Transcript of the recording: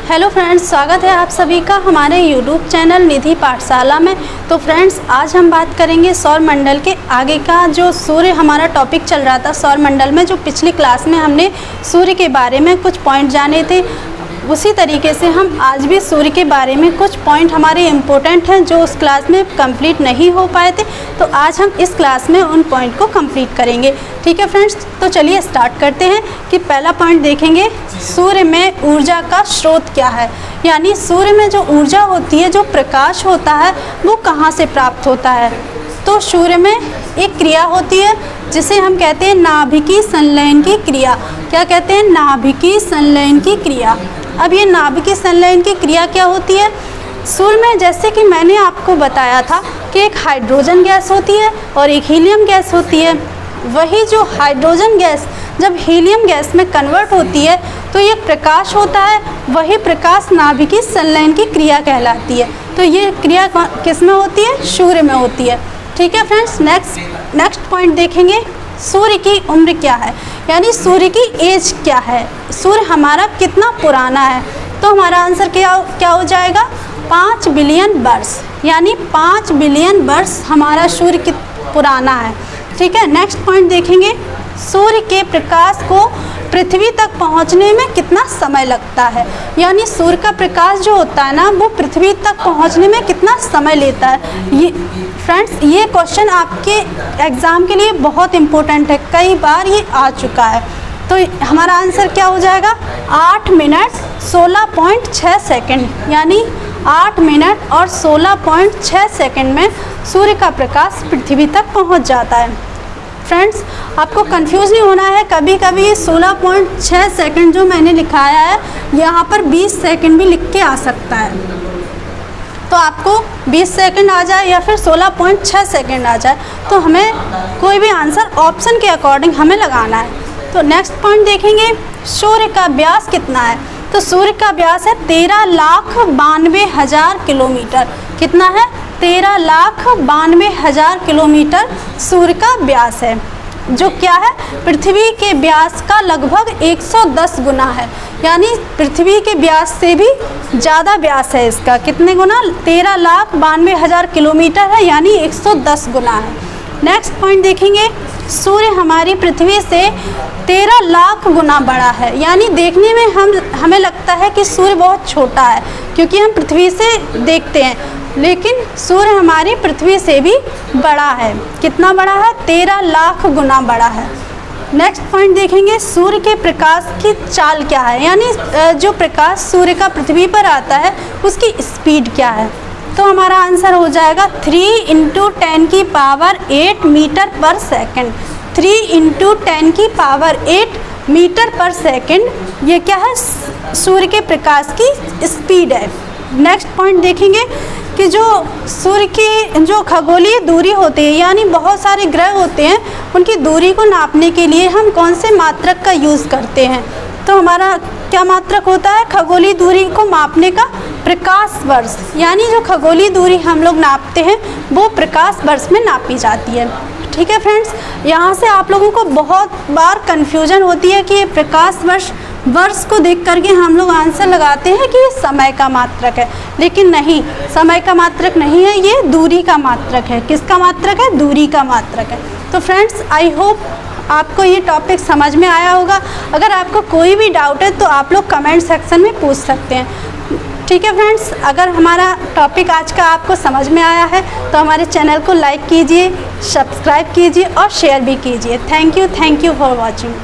Hello friends, स्वागत है आप सभी का हमारे यूट्यूब चैनल निधि पाठशाला में। तो फ्रेंड्स, आज हम बात करेंगे सौर मंडल के आगे का जो सूर्य हमारा टॉपिक चल रहा था सौर मंडल में। जो पिछली क्लास में हमने सूर्य के बारे में कुछ पॉइंट जाने थे, उसी तरीके से हम आज भी सूर्य के बारे में कुछ पॉइंट हमारे इम्पोर्टेंट हैं जो उस क्लास में कंप्लीट नहीं हो पाए थे। तो आज हम इस क्लास में उन पॉइंट को कंप्लीट करेंगे। ठीक है फ्रेंड्स, तो चलिए स्टार्ट करते हैं कि पहला पॉइंट देखेंगे, सूर्य में ऊर्जा का स्रोत क्या है। यानी सूर्य में जो ऊर्जा होती है, जो प्रकाश होता है, वो कहाँ से प्राप्त होता है। तो सूर्य में एक क्रिया होती है जिसे हम कहते हैं नाभिकीय संलयन की क्रिया। क्या कहते हैं? नाभिकीय संलयन की क्रिया। अब ये नाभिकीय संलयन की क्रिया क्या होती है? सूर्य में, जैसे कि मैंने आपको बताया था कि एक हाइड्रोजन गैस होती है और एक हीलियम गैस होती है। वही जो हाइड्रोजन गैस जब हीलियम गैस में कन्वर्ट होती है तो ये प्रकाश होता है, वही प्रकाश नाभिकीय संलयन की क्रिया कहलाती है। तो ये क्रिया किस में होती है? सूर्य में होती है। ठीक है फ्रेंड्स, नेक्स्ट पॉइंट देखेंगे, सूर्य की उम्र क्या है, यानी सूर्य की एज क्या है, सूर्य हमारा कितना पुराना है। तो हमारा आंसर क्या हो जाएगा? 5 बिलियन वर्ष, यानी 5 बिलियन वर्ष हमारा सूर्य पुराना है। ठीक है, नेक्स्ट पॉइंट देखेंगे, सूर्य के प्रकाश को पृथ्वी तक पहुंचने में कितना समय लगता है। यानी सूर्य का प्रकाश जो होता है ना, वो पृथ्वी तक पहुंचने में कितना समय लेता है। ये फ्रेंड्स, ये क्वेश्चन आपके एग्ज़ाम के लिए बहुत इम्पोर्टेंट है, कई बार ये आ चुका है। तो हमारा आंसर क्या हो जाएगा? 8 मिनट 16.6 सेकेंड, यानी 8 मिनट और 16.6 सेकेंड में सूर्य का प्रकाश पृथ्वी तक पहुंच जाता है। फ्रेंड्स, आपको कंफ्यूज नहीं होना है, कभी कभी ये 16.6 सेकेंड जो मैंने लिखाया है, यहाँ पर 20 सेकेंड भी लिख के आ सकता है। तो आपको 20 सेकेंड आ जाए या फिर 16.6 सेकेंड आ जाए, तो हमें कोई भी आंसर ऑप्शन के अकॉर्डिंग हमें लगाना है। तो नेक्स्ट पॉइंट देखेंगे, सूर्य का व्यास कितना है। तो सूर्य का व्यास है 13,92,000 किलोमीटर। कितना है? 13,92,000 किलोमीटर सूर्य का व्यास है, जो क्या है? पृथ्वी के व्यास का लगभग 110 गुना है। यानी पृथ्वी के व्यास से भी ज़्यादा व्यास है इसका। कितने गुना? 13,92,000 किलोमीटर है, यानी 110 गुना है। नेक्स्ट पॉइंट देखेंगे, सूर्य हमारी पृथ्वी से 13 लाख गुना बड़ा है। यानी देखने में हमें लगता है कि सूर्य बहुत छोटा है क्योंकि हम पृथ्वी से देखते हैं, लेकिन सूर्य हमारी पृथ्वी से भी बड़ा है। कितना बड़ा है? 13 लाख गुना बड़ा है। नेक्स्ट पॉइंट देखेंगे, सूर्य के प्रकाश की चाल क्या है। यानी जो प्रकाश सूर्य का पृथ्वी पर आता है उसकी स्पीड क्या है। तो हमारा आंसर हो जाएगा 3 × 10⁸ मीटर पर सेकेंड। 3 × 10⁸ मीटर पर सेकेंड ये क्या है? सूर्य के प्रकाश की स्पीड है। नेक्स्ट पॉइंट देखेंगे कि जो सूर्य की जो खगोलीय दूरी होती है, यानी बहुत सारे ग्रह होते हैं, उनकी दूरी को नापने के लिए हम कौन से मात्रक का यूज़ करते हैं। तो हमारा क्या मात्रक होता है खगोलीय दूरी को मापने का? प्रकाश वर्ष। यानी जो खगोलीय दूरी हम लोग नापते हैं वो प्रकाश वर्ष में नापी जाती है। ठीक है फ्रेंड्स, यहाँ से आप लोगों को बहुत बार कन्फ्यूजन होती है कि ये प्रकाश वर्ष को देख करके हम लोग आंसर लगाते हैं कि ये समय का मात्रक है, लेकिन नहीं, समय का मात्रक नहीं है, ये दूरी का मात्रक है। किसका मात्रक है? दूरी का मात्रक है। तो फ्रेंड्स, आई होप आपको ये टॉपिक समझ में आया होगा। अगर आपको कोई भी डाउट है तो आप लोग कमेंट सेक्शन में पूछ सकते हैं। ठीक है फ्रेंड्स, अगर हमारा टॉपिक आज का आपको समझ में आया है तो हमारे चैनल को लाइक कीजिए, सब्सक्राइब कीजिए और शेयर भी कीजिए। Thank you for watching.